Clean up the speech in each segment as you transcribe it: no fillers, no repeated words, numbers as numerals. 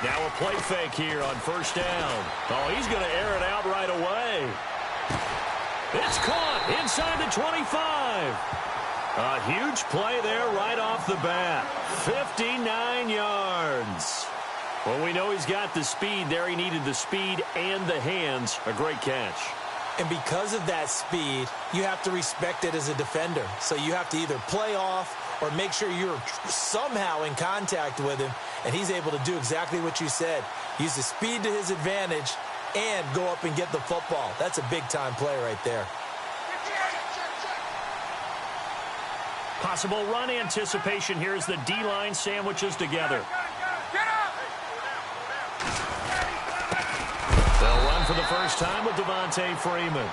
Now a play fake here on first down. Oh, he's going to air it out right away. It's caught inside the 25. A huge play there right off the bat. 59 yards. Well, we know he's got the speed there. He needed the speed and the hands. A great catch. And because of that speed, you have to respect it as a defender. So you have to either play off or make sure you're somehow in contact with him, and he's able to do exactly what you said. Use the speed to his advantage and go up and get the football. That's a big-time play right there. Possible run anticipation here as the D-line sandwiches together. They'll run for the first time with Devontae Freeman.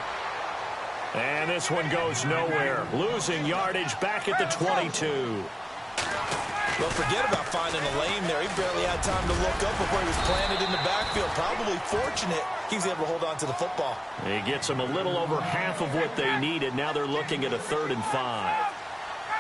And this one goes nowhere. Losing yardage back at the 22. Well, forget about finding a lane there. He barely had time to look up before he was planted in the backfield. Probably fortunate he was able to hold on to the football. He gets them a little over half of what they needed. Now they're looking at a 3rd and 5.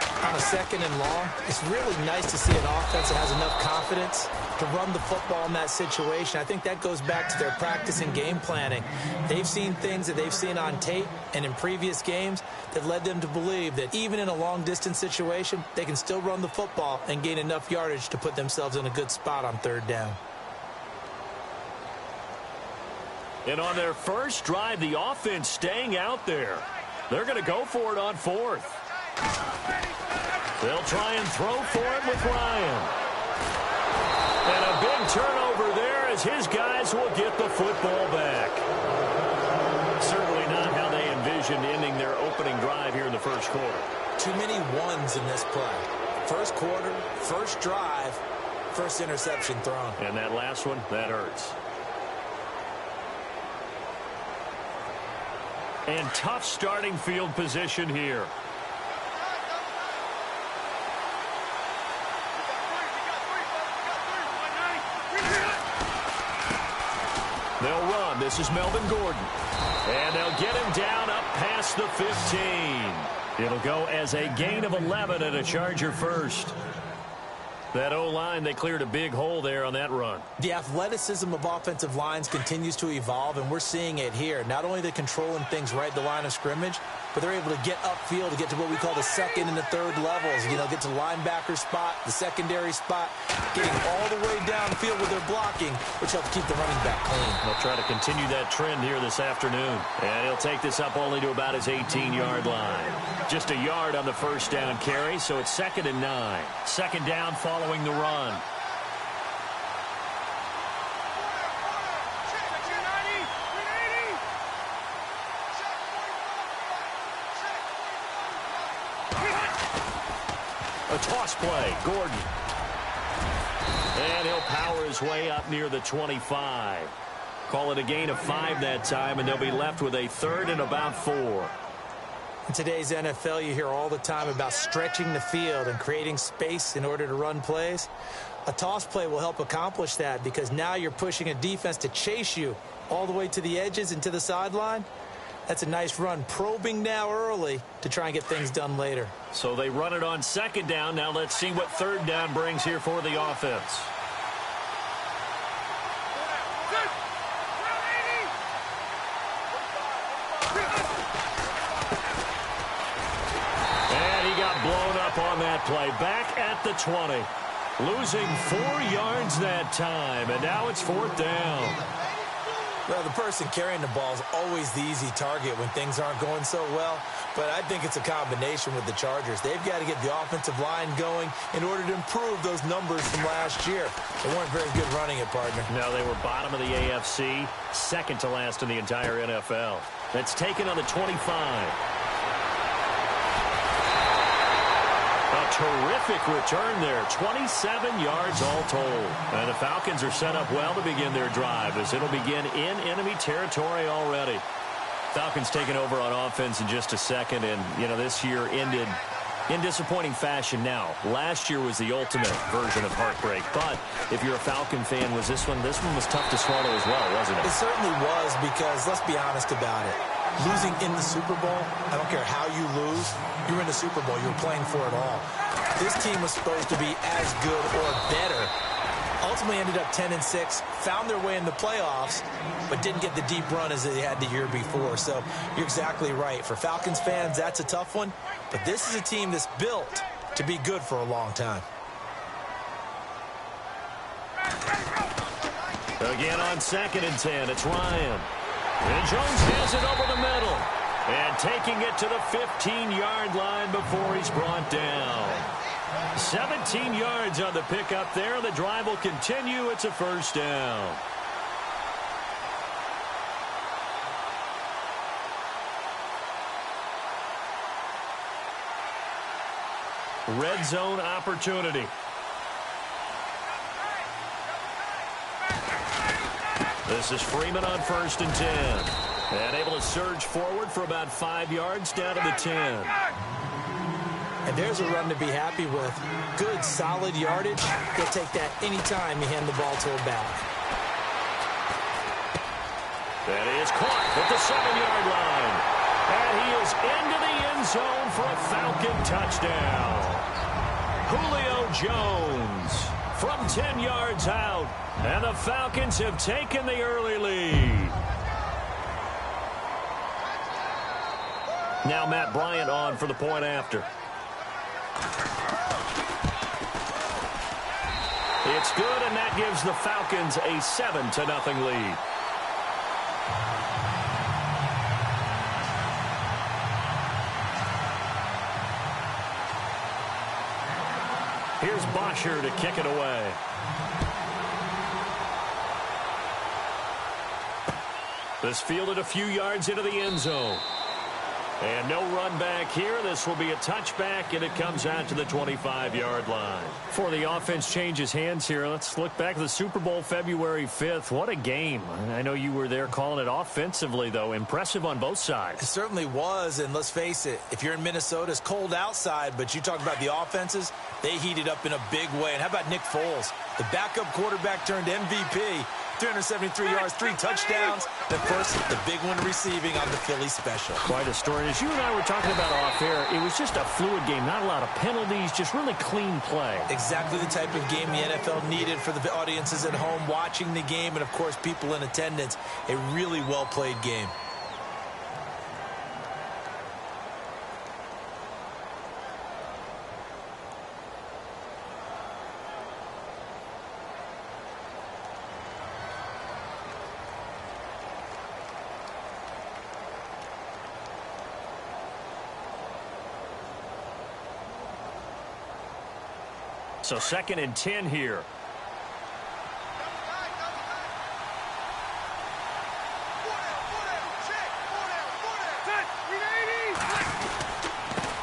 On a 2nd and long, it's really nice to see an offense that has enough confidence to run the football in that situation. I think that goes back to their practice and game planning. They've seen things that they've seen on tape and in previous games that led them to believe that even in a long-distance situation, they can still run the football and gain enough yardage to put themselves in a good spot on 3rd down. And on their first drive, the offense staying out there. They're going to go for it on 4th. They'll try and throw for it with Ryan. And a big turnover there as his guys will get the football back. Certainly not how they envisioned ending their opening drive here in the first quarter. Too many ones in this play. First quarter, first drive, first interception thrown. And that last one, that hurts. And tough starting field position here. They'll run. This is Melvin Gordon. And they'll get him down up past the 15. It'll go as a gain of 11 and a Charger first. That O-line, they cleared a big hole there on that run. The athleticism of offensive lines continues to evolve, and we're seeing it here. Not only they're controlling things right at the line of scrimmage, but they're able to get upfield to get to what we call the 2nd and the 3rd levels. You know, get to the linebacker spot, the secondary spot, getting all the way downfield with their blocking, which helps keep the running back clean. They'll try to continue that trend here this afternoon. And he'll take this up only to about his 18-yard line. Just a yard on the first down carry, so it's 2nd and 9. 2nd down following the run. A toss play, Gordon. And he'll power his way up near the 25. Call it a gain of 5 that time, and they'll be left with a 3rd and about 4. In today's NFL, you hear all the time about stretching the field and creating space in order to run plays. A toss play will help accomplish that because now you're pushing a defense to chase you all the way to the edges and to the sideline. That's a nice run, probing now early to try and get things done later. So they run it on 2nd down. Now let's see what 3rd down brings here for the offense. And he got blown up on that play. Back at the 20. Losing 4 yards that time. And now it's 4th down. Well, the person carrying the ball is always the easy target when things aren't going so well. But I think it's a combination with the Chargers. They've got to get the offensive line going in order to improve those numbers from last year. They weren't very good running it, partner. No, they were bottom of the AFC, 2nd to last in the entire NFL. That's taken on the 25. A terrific return there. 27 yards all told. And the Falcons are set up well to begin their drive as it'll begin in enemy territory already. Falcons taking over on offense in just a second. And, you know, this year ended in disappointing fashion now. Last year was the ultimate version of heartbreak. But if you're a Falcon fan, this one was tough to swallow as well, wasn't it? It certainly was because, let's be honest about it. Losing in the Super Bowl, I don't care how you lose, you're in the Super Bowl. You're playing for it all. This team was supposed to be as good or better. ultimately ended up 10-6, found their way in the playoffs, but didn't get the deep run as they had the year before. So you're exactly right. For Falcons fans, that's a tough one, but this is a team that's built to be good for a long time. Again on 2nd and 10, it's Ryan. And Jones has it over the middle. And taking it to the 15-yard line before he's brought down. 17 yards on the pickup there. The drive will continue. It's a first down. Red zone opportunity. This is Freeman on 1st and 10. And able to surge forward for about 5 yards down to the 10. And there's a run to be happy with. Good, solid yardage. He'll take that anytime you hand the ball to a back. That is caught at the 7-yard line. And he is into the end zone for a Falcon touchdown. Julio Jones from 10 yards out. And the Falcons have taken the early lead. Now Matt Bryant on for the point after. It's good, and that gives the Falcons a 7-0 lead. Here's Bosher to kick it away. This fielded a few yards into the end zone. And no run back here. This will be a touchback, and it comes out to the 25-yard line. Before the offense changes hands here, let's look back at the Super Bowl February 5th. What a game. I know you were there calling it offensively, though. Impressive on both sides. It certainly was, and let's face it, if you're in Minnesota, it's cold outside, but you talk about the offenses, they heated up in a big way. And how about Nick Foles? The backup quarterback turned MVP. 373 yards, 3 touchdowns. Of course, the big one receiving on the Philly special. Quite a story. As you and I were talking about off air, it was just a fluid game. Not a lot of penalties, just really clean play. Exactly the type of game the NFL needed for the audiences at home watching the game and, of course, people in attendance. A really well-played game. So 2nd and 10 here.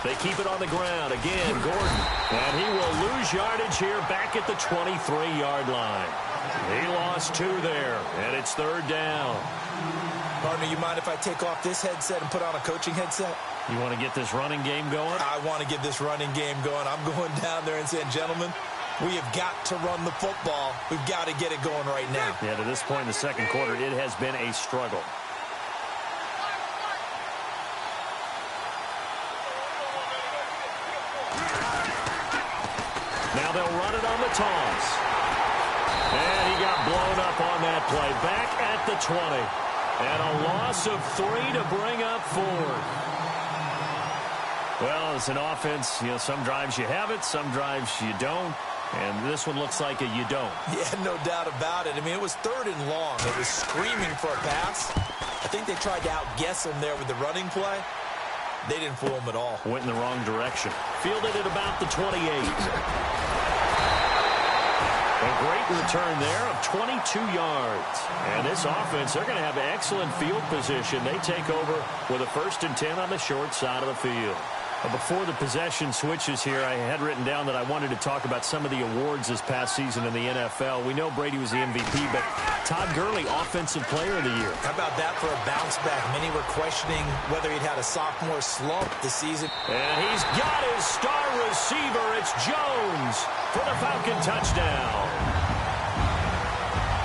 They keep it on the ground. Again, Gordon. And he will lose yardage here back at the 23-yard line. He lost 2 there, and it's 3rd down. Partner, you mind if I take off this headset and put on a coaching headset? You want to get this running game going? I want to get this running game going. I'm going down there and saying, gentlemen, we have got to run the football. We've got to get it going right now. Yeah, to this point in the second quarter, it has been a struggle. Now they'll run it on the toss. And he got blown up on that play. Back at the 20. And a loss of 3 to bring up 4. Well, it's an offense. You know, some drives you have it, some drives you don't. And this one looks like a you don't. Yeah, no doubt about it. I mean, it was 3rd and long. It was screaming for a pass. I think they tried to outguess him there with the running play. They didn't fool him at all. Went in the wrong direction. Fielded at about the 28. A great return there of 22 yards. And this offense, they're going to have excellent field position. They take over with a 1st and 10 on the short side of the field. Before the possession switches here, I had written down that I wanted to talk about some of the awards this past season in the NFL. We know Brady was the MVP, but Todd Gurley, Offensive Player of the Year. How about that for a bounce back? Many were questioning whether he'd had a sophomore slump this season. And he's got his star receiver. It's Jones for the Falcon touchdown.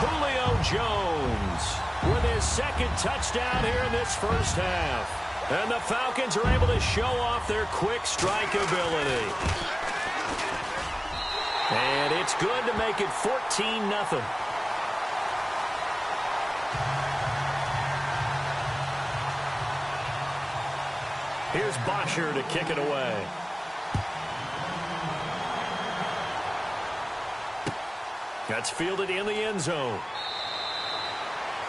Julio Jones with his 2nd touchdown here in this first half. And the Falcons are able to show off their quick strike ability. And it's good to make it 14-0. Here's Bosher to kick it away. That's fielded in the end zone.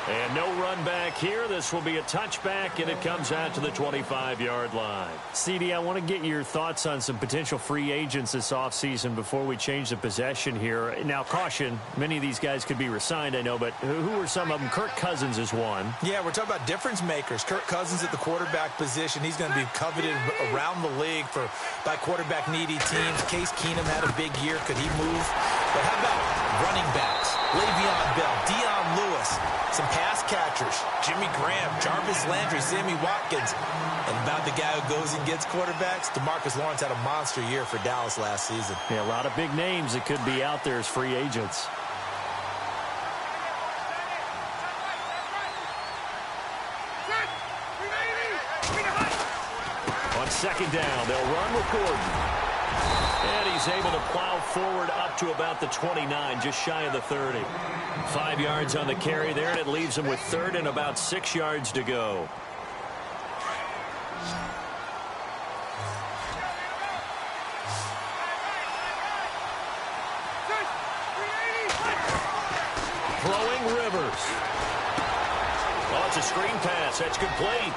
And no run back here. This will be a touchback, and it comes out to the 25-yard line. CD, I want to get your thoughts on some potential free agents this offseason before we change the possession here. Now, caution, many of these guys could be re-signed, I know, but who are some of them? Kirk Cousins is one. Yeah, we're talking about difference makers. Kirk Cousins at the quarterback position. He's going to be coveted around the league by quarterback-needy teams. Case Keenum had a big year. Could he move? But how about running backs? Le'Veon Bell, Dion Lewis, some pass catchers, Jimmy Graham, Jarvis Landry, Sammy Watkins. And about the guy who goes and gets quarterbacks, DeMarcus Lawrence had a monster year for Dallas last season. Yeah, a lot of big names that could be out there as free agents. On second down, they'll run with Gordon. And he's able to plow forward up to about the 29, just shy of the 30. 5 yards on the carry there, and it leaves him with third and about 6 yards to go. Throwing Rivers. Oh, it's a screen pass. That's complete.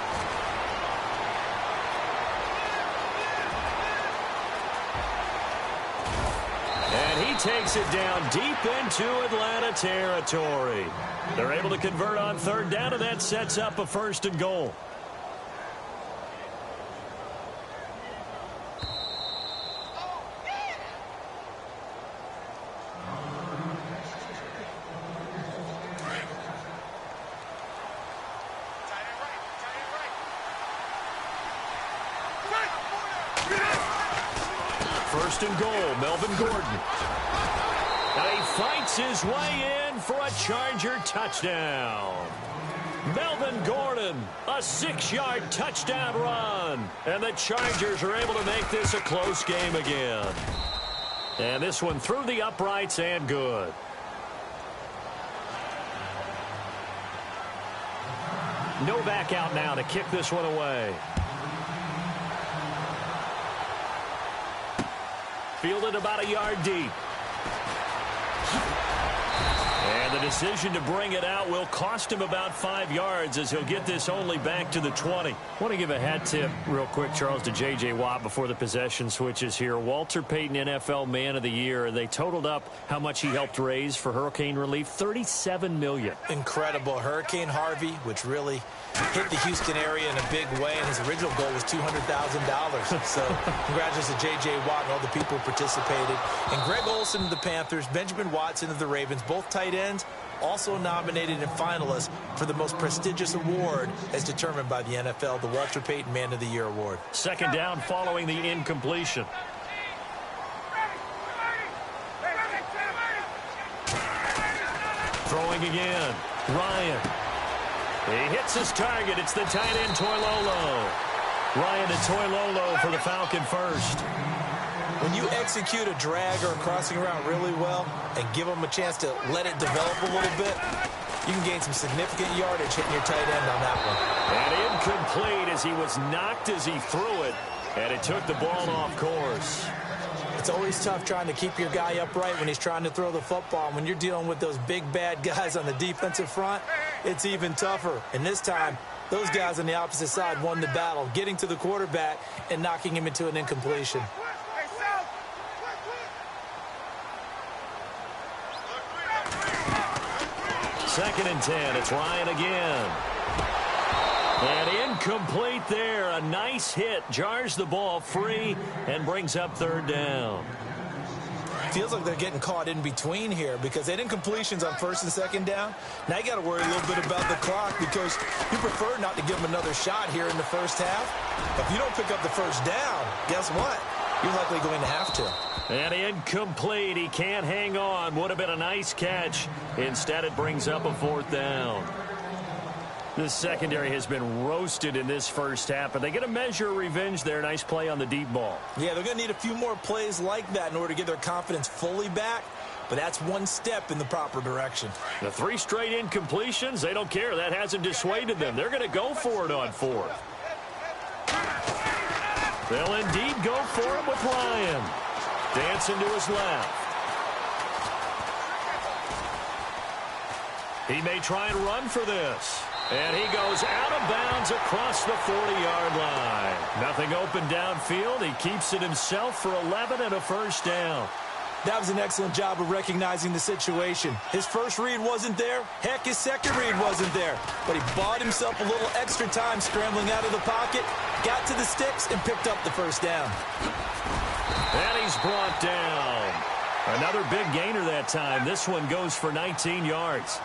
And he takes it down deep into Atlanta territory. They're able to convert on third down, and that sets up a 1st and goal. First and goal, Melvin Gordon. Now he fights his way in for a Charger touchdown. Melvin Gordon, a 6-yard touchdown run. And the Chargers are able to make this a close game again. And this one through the uprights and good. Novak out now to kick this one away. Fielded about a yard deep. And the decision to bring it out will cost him about 5 yards as he'll get this only back to the 20. I want to give a hat tip real quick, Charles, to J.J. Watt before the possession switches here. Walter Payton, NFL Man of the Year. They totaled up how much he helped raise for hurricane relief, $37 million. Incredible. Hurricane Harvey, which really hit the Houston area in a big way, and his original goal was $200,000. So congratulations to J.J. Watt and all the people who participated. And Greg Olsen of the Panthers, Benjamin Watson of the Ravens, both tight ends, also nominated and finalists for the most prestigious award as determined by the NFL, the Walter Payton Man of the Year Award. Second down following the incompletion. Throwing again. Ryan. He hits his target. It's the tight end, Toilolo. Ryan to Toilolo for the Falcon first. When you execute a drag or a crossing route really well and give them a chance to let it develop a little bit, you can gain some significant yardage hitting your tight end on that one. And incomplete as he was knocked as he threw it, and it took the ball off course. It's always tough trying to keep your guy upright when he's trying to throw the football. When you're dealing with those big, bad guys on the defensive front, it's even tougher. And this time, those guys on the opposite side won the battle, getting to the quarterback and knocking him into an incompletion. Second and 10. It's Ryan again. And incomplete there. A nice hit. Jars the ball free and brings up third down. Feels like they're getting caught in between here because they had incompletions on first and second down. Now you got to worry a little bit about the clock because you prefer not to give them another shot here in the first half. But if you don't pick up the first down, guess what? You're likely going to have to. And incomplete. He can't hang on. Would have been a nice catch. Instead, it brings up a fourth down. The secondary has been roasted in this first half, but they get a measure of revenge there. Nice play on the deep ball. Yeah, they're going to need a few more plays like that in order to get their confidence fully back, but that's one step in the proper direction. The 3 straight incompletions, they don't care. That hasn't dissuaded them. They're going to go for it on 4th. They'll indeed go for it with Ryan. Dancing to his left. He may try and run for this. And he goes out of bounds across the 40-yard line. Nothing open downfield. He keeps it himself for 11 and a first down. That was an excellent job of recognizing the situation. His first read wasn't there. Heck, his second read wasn't there. But he bought himself a little extra time scrambling out of the pocket, got to the sticks, and picked up the first down. And he's brought down. Another big gainer that time. This one goes for 19 yards.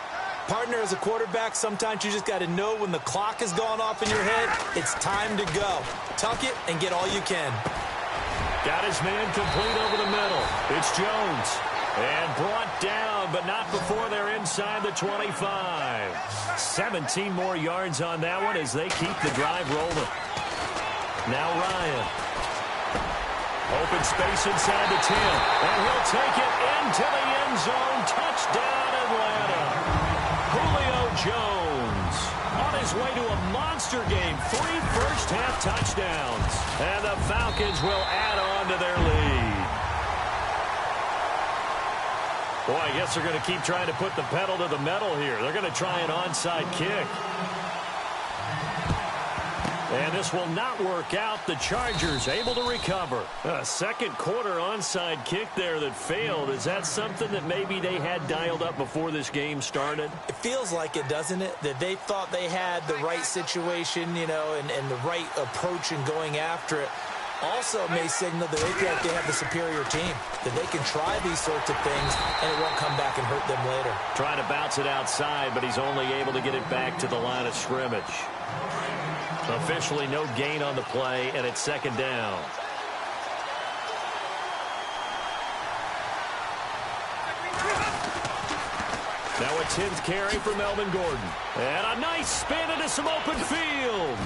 Partner, as a quarterback, sometimes you just got to know when the clock has gone off in your head, it's time to go. Tuck it and get all you can. Got his man complete over the middle. It's Jones. And brought down, but not before they're inside the 25. 17 more yards on that one as they keep the drive rolling. Now Ryan. Open space inside the 10. And he'll take it into the end zone. Touchdown, Atlanta. Julio Jones on his way to a monster game. 3 first-half touchdowns. And the Falcons will add on to their lead. Boy, I guess they're going to keep trying to put the pedal to the metal here. They're going to try an onside kick. And this will not work out. The Chargers able to recover. A second quarter onside kick there that failed. Is that something that maybe they had dialed up before this game started? It feels like it, doesn't it? That they thought they had the right situation, you know, and the right approach in going after it. Also may signal that they feel like they have the superior team, that they can try these sorts of things and it won't come back and hurt them later. Trying to bounce it outside, but he's only able to get it back to the line of scrimmage. Officially no gain on the play, and it's second down. Now a 10th carry for Melvin Gordon. And a nice spin into some open field.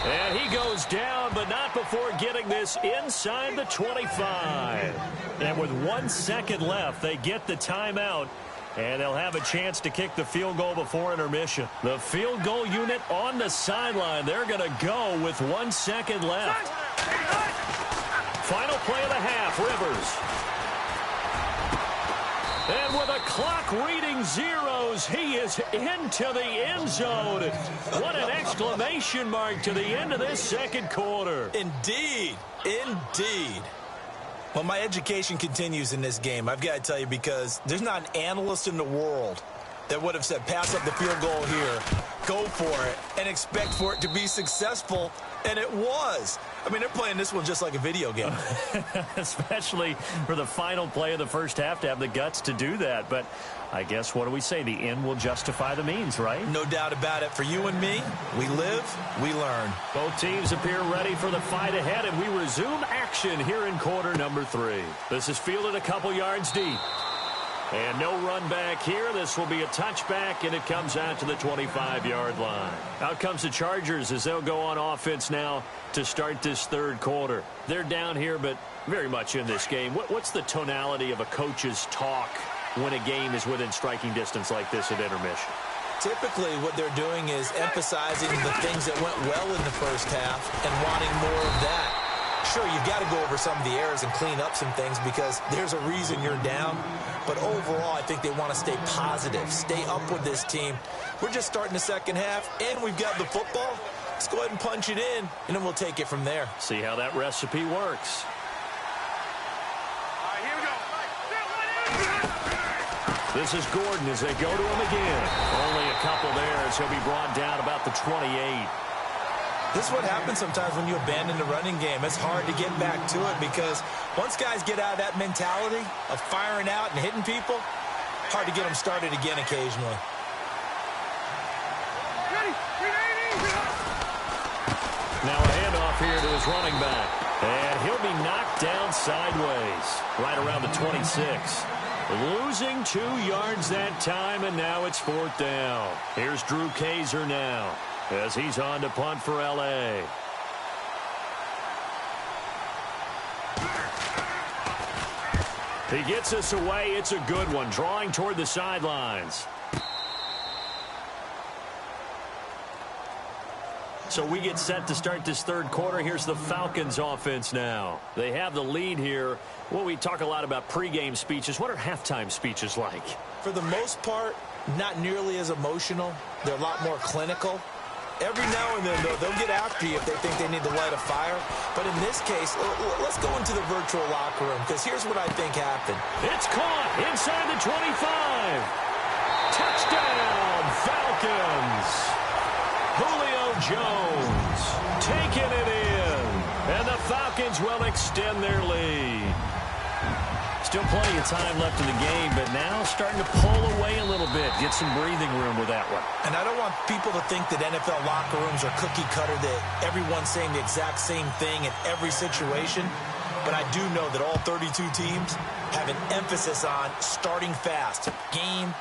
And he goes down, but not before getting this inside the 25. And with 1 second left, they get the timeout. And they'll have a chance to kick the field goal before intermission. The field goal unit on the sideline. They're going to go with 1 second left. Final play of the half, Rivers. And with a clock reading zeros, he is into the end zone. What an exclamation mark to the end of this second quarter. Indeed. Indeed. Well, my education continues in this game, I've got to tell you, because there's not an analyst in the world that would have said pass up the field goal here, go for it, and expect for it to be successful, and it was. I mean, they're playing this one just like a video game. Especially for the final play of the first half to have the guts to do that. But I guess, what do we say? The end will justify the means, right? No doubt about it. For you and me, we live, we learn. Both teams appear ready for the fight ahead, and we resume action here in quarter number 3. This is fielded a couple yards deep. And no run back here. This will be a touchback, and it comes out to the 25-yard line. Out comes the Chargers as they'll go on offense now to start this third quarter. They're down here, but very much in this game. What's the tonality of a coach's talk when a game is within striking distance like this at intermission? Typically, what they're doing is emphasizing the things that went well in the first half and wanting more of that. Sure, you've got to go over some of the errors and clean up some things because there's a reason you're down. But overall, I think they want to stay positive, stay up with this team. We're just starting the second half, and we've got the football. Let's go ahead and punch it in, and then we'll take it from there. See how that recipe works. All right, here we go. This is Gordon as they go to him again. Only a couple there as he'll be brought down about the 28. This is what happens sometimes when you abandon the running game. It's hard to get back to it because once guys get out of that mentality of firing out and hitting people, hard to get them started again occasionally. Ready? Now a handoff here to his running back. And he'll be knocked down sideways right around the 26. Losing 2 yards that time, and now it's 4th down. Here's Drew Kaiser now as he's on to punt for L.A. He gets us away. It's a good one, drawing toward the sidelines. So we get set to start this third quarter. Here's the Falcons offense now. They have the lead here. Well, we talk a lot about pregame speeches. What are halftime speeches like? For the most part, not nearly as emotional. They're a lot more clinical. Every now and then, though, they'll get after you if they think they need to light a fire. But in this case, let's go into the virtual locker room, because here's what I think happened. It's caught inside the 25. Touchdown, Falcons. Julio Jones taking it in. And the Falcons will extend their lead. Still plenty of time left in the game, but now starting to pull away a little bit. Get some breathing room with that one. And I don't want people to think that NFL locker rooms are cookie cutter, that everyone's saying the exact same thing in every situation. But I do know that all 32 teams have an emphasis on starting fast. Game,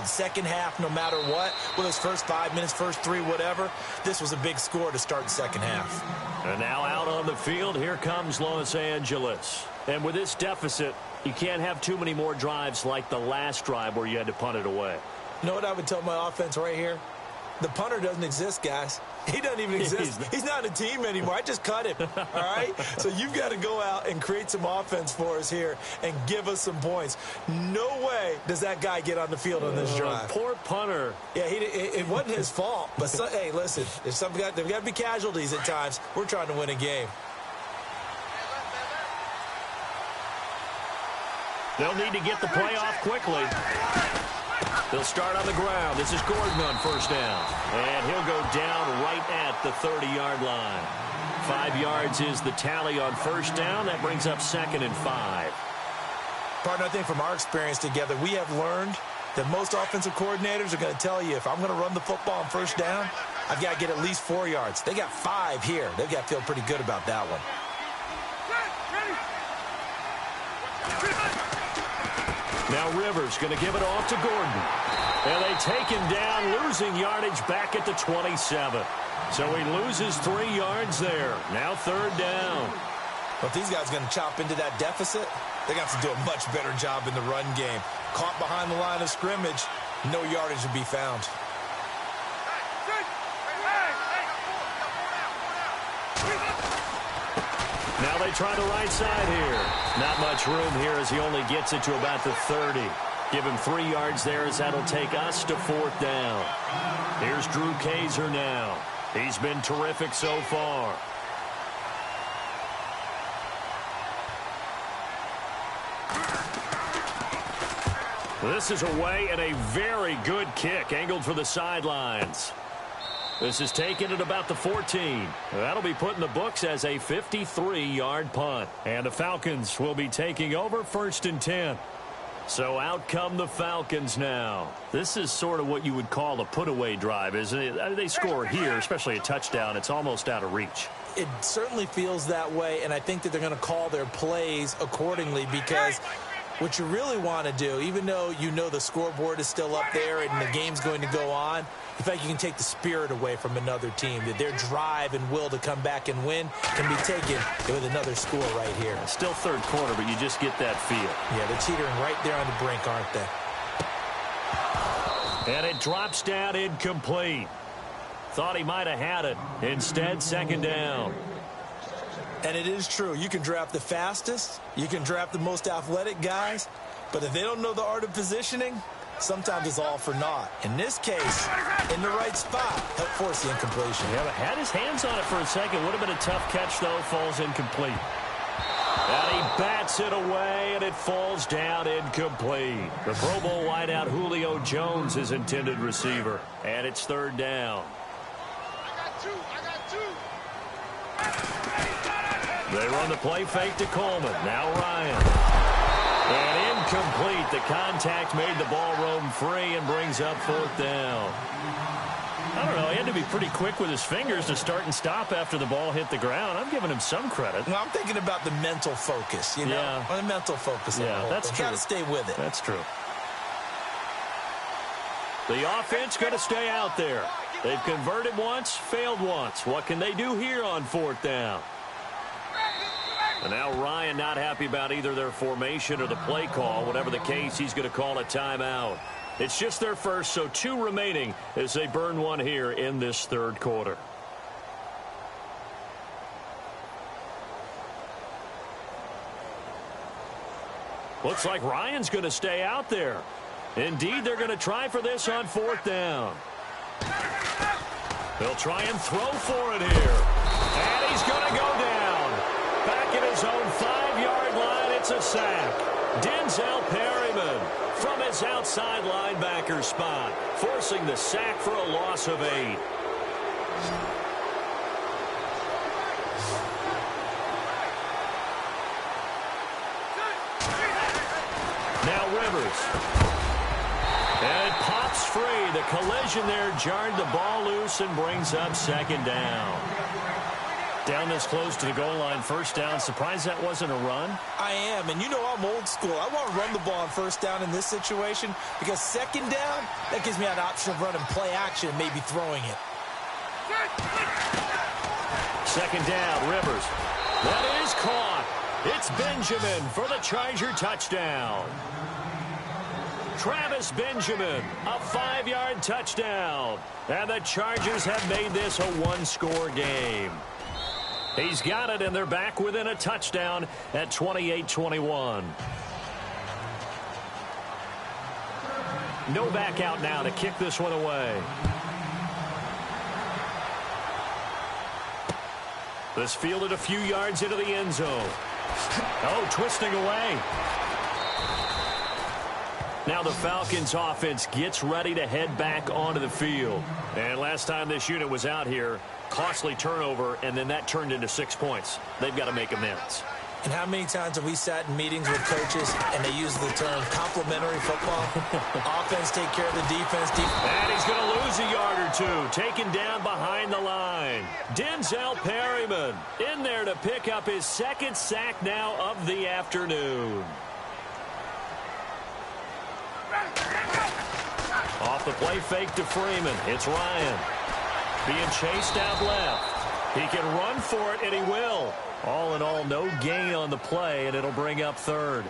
second half, no matter what. Whether it's first 5 minutes, first 3, whatever. This was a big score to start the second half. And now out on the field, here comes Los Angeles. And with this deficit, you can't have too many more drives like the last drive where you had to punt it away. You know what I would tell my offense right here? The punter doesn't exist, guys. He doesn't even exist. He's not a team anymore. I just cut him, all right? So you've got to go out and create some offense for us here and give us some points. No way does that guy get on the field on this drive. Poor punter. Yeah, it wasn't his fault. But, hey, listen, there's got to be casualties at times. We're trying to win a game. They'll need to get the play off quickly. They'll start on the ground. This is Gordon on first down. And he'll go down right at the 30-yard line. 5 yards is the tally on first down. That brings up 2nd and 5. Partner, I think from our experience together, we have learned that most offensive coordinators are going to tell you, if I'm going to run the football on first down, I've got to get at least 4 yards. They got 5 here. They've got to feel pretty good about that one. Now Rivers going to give it off to Gordon. And they take him down, losing yardage back at the 27. So he loses 3 yards there. Now 3rd down. Well, if these guys are going to chop into that deficit, they got to do a much better job in the run game. Caught behind the line of scrimmage, no yardage to be found. Now they try the right side here. Not much room here as he only gets it to about the 30. Give him 3 yards there as that'll take us to 4th down. Here's Drew Kaiser now. He's been terrific so far. This is away and a very good kick angled for the sidelines. This is taken at about the 14. That'll be put in the books as a 53-yard punt. And the Falcons will be taking over 1st and 10. So out come the Falcons now. This is sort of what you would call a put-away drive, isn't it? They score here, especially a touchdown. It's almost out of reach. It certainly feels that way, and I think that they're going to call their plays accordingly, because what you really want to do, even though you know the scoreboard is still up there and the game's going to go on, in fact, you can take the spirit away from another team. That their drive and will to come back and win can be taken with another score right here. Still 3rd quarter, but you just get that feel. Yeah, they're teetering right there on the brink, aren't they? And it drops down incomplete. Thought he might have had it. Instead, 2nd down. And it is true. You can draft the fastest. You can draft the most athletic guys. But if they don't know the art of positioning, sometimes it's all for naught. In this case, in the right spot, help force the incompletion. Yeah, but had his hands on it for a second. Would have been a tough catch, though. Falls incomplete. And he bats it away, and it falls down incomplete. The Pro Bowl wideout Julio Jones is intended receiver. And it's 3rd down. They run the play fake to Coleman. Now Ryan. And incomplete. The contact made the ball roam free and brings up 4th down. I don't know. He had to be pretty quick with his fingers to start and stop after the ball hit the ground. I'm giving him some credit. Well, I'm thinking about the mental focus, you know? Yeah. The mental focus. Yeah, that's true. Got to stay with it. That's true. The offense going to stay out there. They've converted once, failed once. What can they do here on 4th down? And now Ryan not happy about either their formation or the play call. Whatever the case, he's going to call a timeout. It's just their first, so 2 remaining as they burn one here in this 3rd quarter. Looks like Ryan's going to stay out there. Indeed, they're going to try for this on 4th down. They'll try and throw for it here. And he's going to go down. Back at his own 5-yard line, it's a sack. Denzel Perryman from his outside linebacker spot, forcing the sack for a loss of 8. Now Rivers. And it pops free. The collision there jarred the ball loose and brings up 2nd down. Down this close to the goal line, 1st down. Surprised that wasn't a run? I am, and you know I'm old school. I want to run the ball on 1st down in this situation because 2nd down, that gives me an option of running play action and maybe throwing it. 2nd down, Rivers. That is caught. It's Benjamin for the Charger touchdown. Travis Benjamin, a 5-yard touchdown. And the Chargers have made this a 1-score game. He's got it, and they're back within a touchdown at 28-21. No back out now to kick this one away. This fielded a few yards into the end zone. Oh, twisting away. Now the Falcons offense gets ready to head back onto the field. And last time this unit was out here, costly turnover, and then that turned into 6 points. They've got to make amends. And how many times have we sat in meetings with coaches and they use the term complementary football? Offense take care of the defense. And he's going to lose a yard or 2, taken down behind the line. Denzel Perryman in there to pick up his 2nd sack now of the afternoon. Off the play fake to Freeman. It's Ryan. Being chased out left. He can run for it, and he will. All in all, no gain on the play, and it'll bring up 3rd.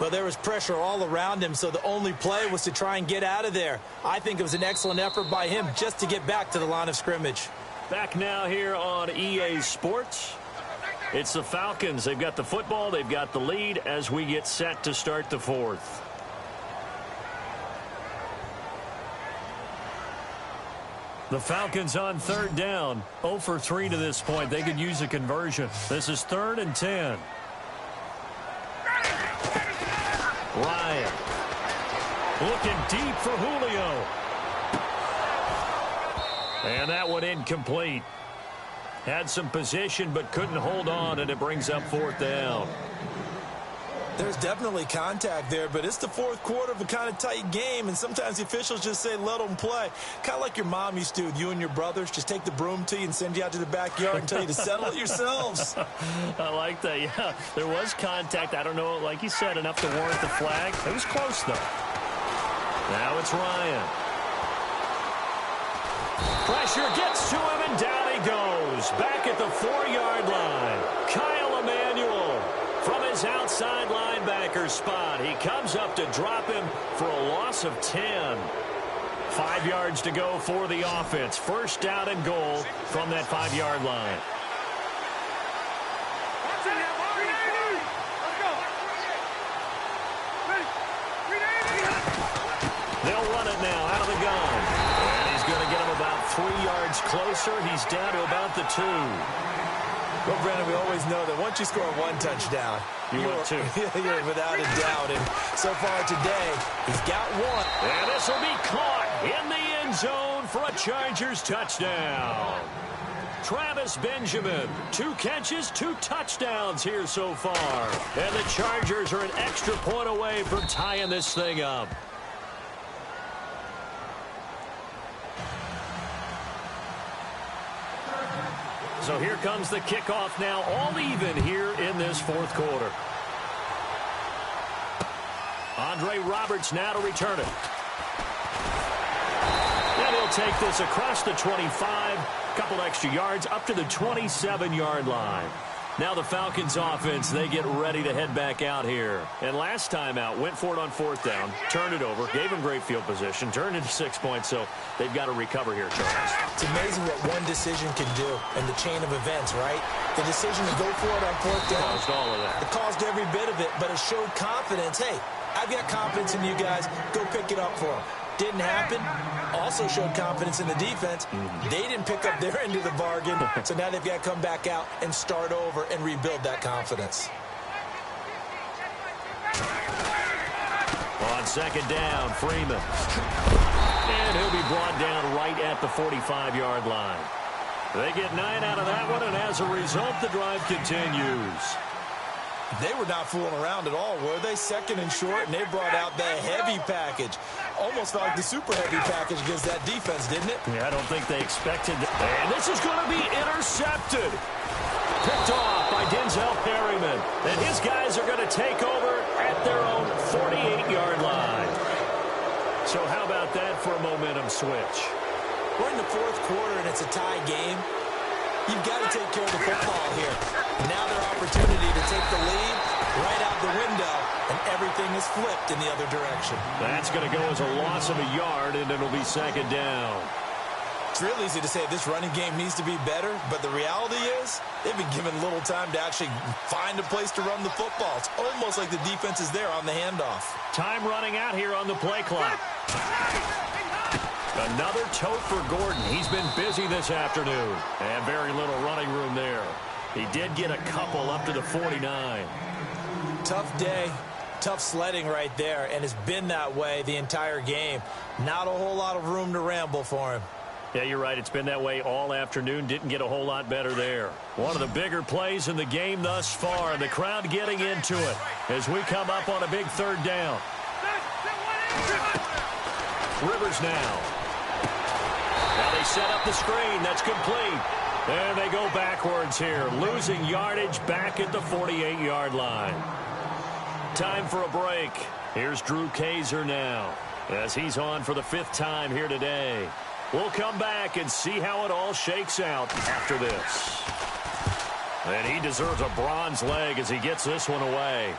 Well, there was pressure all around him, so the only play was to try and get out of there. I think it was an excellent effort by him just to get back to the line of scrimmage. Back now here on EA Sports. It's the Falcons. They've got the football. They've got the lead as we get set to start the 4th. The Falcons on 3rd down. 0 for 3 to this point. They could use a conversion. This is 3rd and 10. Ryan. Looking deep for Julio. And that one incomplete. Had some position but couldn't hold on, and it brings up 4th down. There's definitely contact there, but it's the 4th quarter of a kind of tight game, and sometimes the officials just say let them play. Kind of like your mom used to with you and your brothers. Just take the broom to you and send you out to the backyard and tell you to settle it yourselves. I like that, yeah. There was contact. I don't know, like you said, enough to warrant the flag. It was close, though. Now it's Ryan. Pressure gets to him, and down he goes. Back at the 4-yard line. Kyle Emanuel from his outside linebacker spot. He comes up to drop him for a loss of 10. 5 yards to go for the offense. 1st down and goal from that 5-yard line. They'll run it now out of the gun. And he's going to get him about 3 yards closer. He's down to about the 2. Well, Brandon, we always know that once you score 1 touchdown, you're without a doubt. And so far today, he's got 1. And this will be caught in the end zone for a Chargers touchdown. Travis Benjamin, 2 catches, 2 touchdowns here so far. And the Chargers are an extra point away from tying this thing up. So here comes the kickoff now, all even here in this fourth quarter. Andre Roberts now to return it. And he'll take this across the 25, a couple extra yards, up to the 27-yard line. Now the Falcons offense, they get ready to head back out here. And last time out, went for it on fourth down, turned it over, gave them great field position, turned into 6 points, so they've got to recover here, Charles. It's amazing what one decision can do in the chain of events, right? The decision to go for it on fourth down. Caused all of that. It caused every bit of it, but it showed confidence. Hey, I've got confidence in you guys. Go pick it up for them. Didn't happen. Also showed confidence in the defense. They didn't pick up their end of the bargain, so now they've got to come back out and start over and rebuild that confidence. On second down, Freeman. And he'll be brought down right at the 45-yard line. They get 9 out of that one, and as a result, the drive continues. They were not fooling around at all, were they? Second and short, and they brought out the heavy package. Almost felt like the super heavy package against that defense, didn't it? Yeah, I don't think they expected that. And this is going to be intercepted. Picked off by Denzel Perryman. And his guys are going to take over at their own 48-yard line. So how about that for a momentum switch? We're in the fourth quarter, and it's a tie game. You've got to take care of the football here. Now their opportunity to take the lead right out the window, and everything is flipped in the other direction. That's going to go as a loss of a yard, and it'll be second down. It's real easy to say this running game needs to be better, but the reality is they've been given little time to actually find a place to run the football. It's almost like the defense is there on the handoff. Time running out here on the play clock. Another tote for Gordon. He's been busy this afternoon. And very little running room there. He did get a couple up to the 49. Tough day, tough sledding right there, and it's been that way the entire game. Not a whole lot of room to ramble for him. Yeah, you're right. It's been that way all afternoon. Didn't get a whole lot better there. One of the bigger plays in the game thus far. The crowd getting into it as we come up on a big third down. Rivers now. Now they set up the screen. That's complete. And they go backwards here, losing yardage back at the 48-yard line. Time for a break. Here's Drew Kaiser now as he's on for the 5th time here today. We'll come back and see how it all shakes out after this. And he deserves a bronze leg as he gets this one away.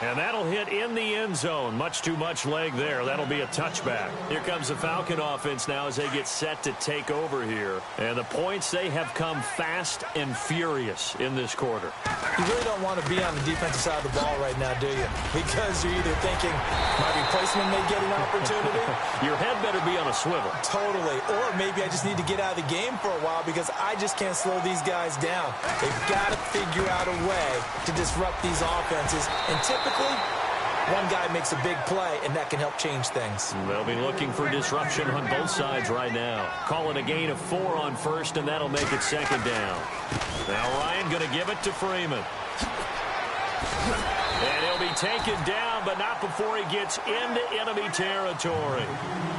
And that'll hit in the end zone. Much too much leg there. That'll be a touchback. Here comes the Falcon offense now as they get set to take over here. And the points, they have come fast and furious in this quarter. You really don't want to be on the defensive side of the ball right now, do you? Because you're either thinking my replacement may get an opportunity. Your head better be on a swivel. Totally. Or maybe I just need to get out of the game for a while because I just can't slow these guys down. They've got to figure out a way to disrupt these offenses. And typically, one guy makes a big play, and that can help change things. They'll be looking for disruption on both sides right now. Call it a gain of 4 on first, and that'll make it second down. Now Ryan going to give it to Freeman. And he'll be taken down, but not before he gets into enemy territory.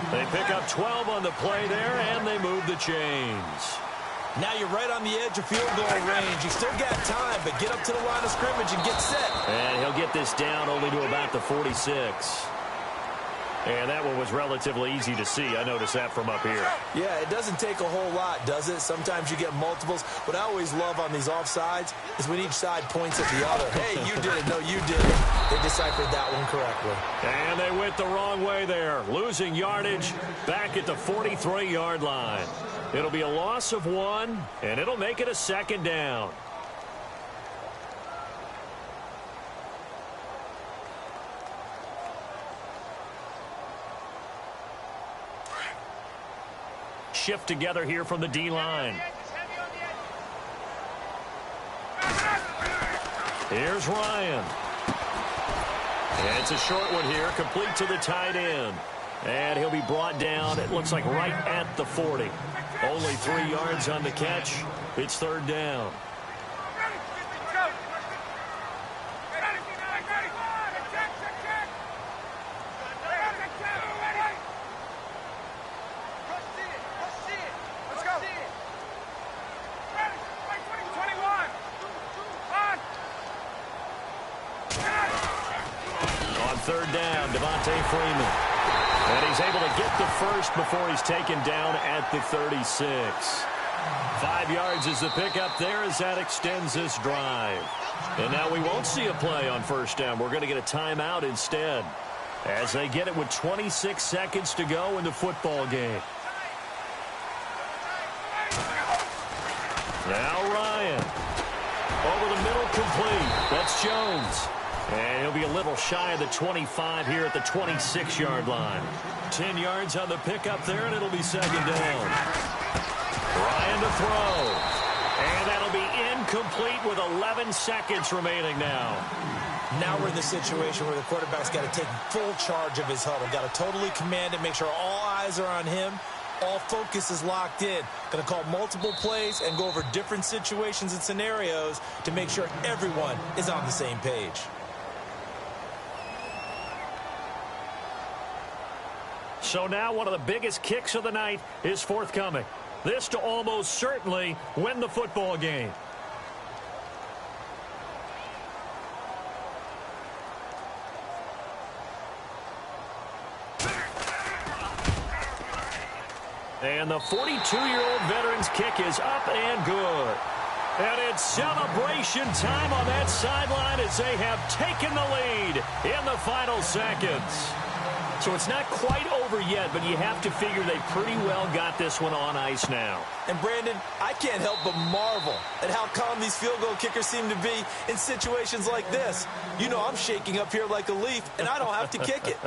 They pick up 12 on the play there, and they move the chains. Now you're right on the edge of field goal range. You still got time, but get up to the line of scrimmage and get set. And he'll get this down only to about the 46. And that one was relatively easy to see. I noticed that from up here. Yeah, it doesn't take a whole lot, does it? Sometimes you get multiples. What I always love on these offsides is when each side points at the other. Hey, you did it. No, you didn't. They deciphered that one correctly. And they went the wrong way there. Losing yardage back at the 43-yard line. It'll be a loss of 1, and it'll make it a second down. Shift together here from the D-line. Here's Ryan. And it's a short one here, complete to the tight end. And he'll be brought down, it looks like right at the 40. Only 3 yards on the catch. It's third down. third down, Devontae Freeman. And he's able to get the first before he's taken down at the 36. 5 yards is the pickup there as that extends this drive. And now we won't see a play on first down. We're going to get a timeout instead as they get it with 26 seconds to go in the football game. Now Ryan. Over the middle, complete. That's Jones. And he'll be a little shy of the 25 here at the 26-yard line. 10 yards on the pickup there, and it'll be second down. Ryan to throw. And that'll be incomplete with 11 seconds remaining now. Now we're in the situation where the quarterback's got to take full charge of his huddle. Got to totally command it, make sure all eyes are on him. All focus is locked in. Going to call multiple plays and go over different situations and scenarios to make sure everyone is on the same page. So now one of the biggest kicks of the night is forthcoming. This to almost certainly win the football game. And the 42-year-old veteran's kick is up and good. And it's celebration time on that sideline as they have taken the lead in the final seconds. So it's not quite over yet, but you have to figure they pretty well got this one on ice now. And, Brandon, I can't help but marvel at how calm these field goal kickers seem to be in situations like this. You know I'm shaking up here like a leaf, and I don't have to kick it.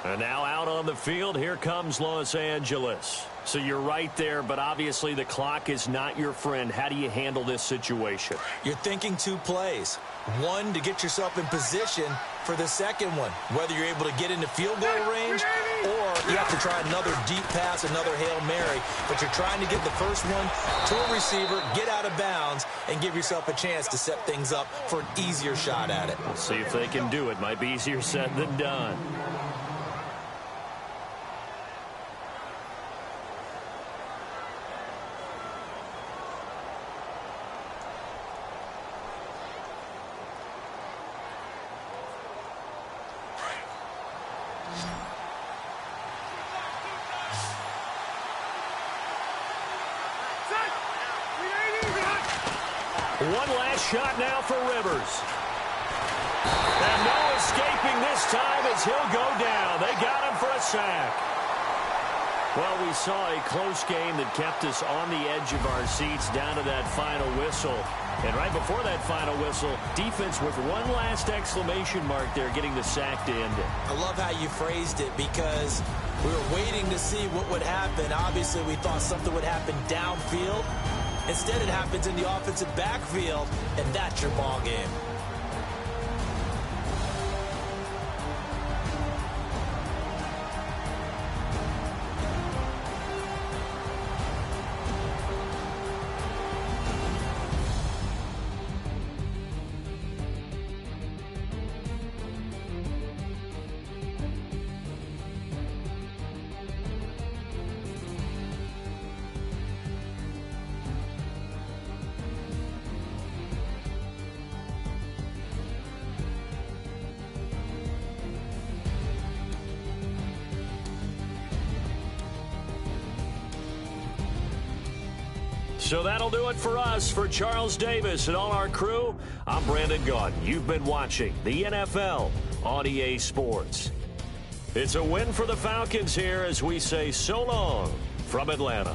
And now out on the field, here comes Los Angeles. So you're right there, but obviously the clock is not your friend. How do you handle this situation? You're thinking two plays. One, to get yourself in position for the second one, whether you're able to get into field goal range or you have to try another deep pass, another Hail Mary. But you're trying to get the first one to a receiver, get out of bounds, and give yourself a chance to set things up for an easier shot at it. We'll see if they can do it. Might be easier said than done. One last shot now for Rivers. And no escaping this time as he'll go down. They got him for a sack. Well, we saw a close game that kept us on the edge of our seats down to that final whistle. And right before that final whistle, defense with one last exclamation mark there, getting the sack to end it. I love how you phrased it because we were waiting to see what would happen. Obviously, we thought something would happen downfield. Instead, it happens in the offensive backfield, and that's your ball game. So that'll do it for us. For Charles Davis and all our crew, I'm Brandon Gaudin. You've been watching the NFL on EA Sports. It's a win for the Falcons here as we say so long from Atlanta.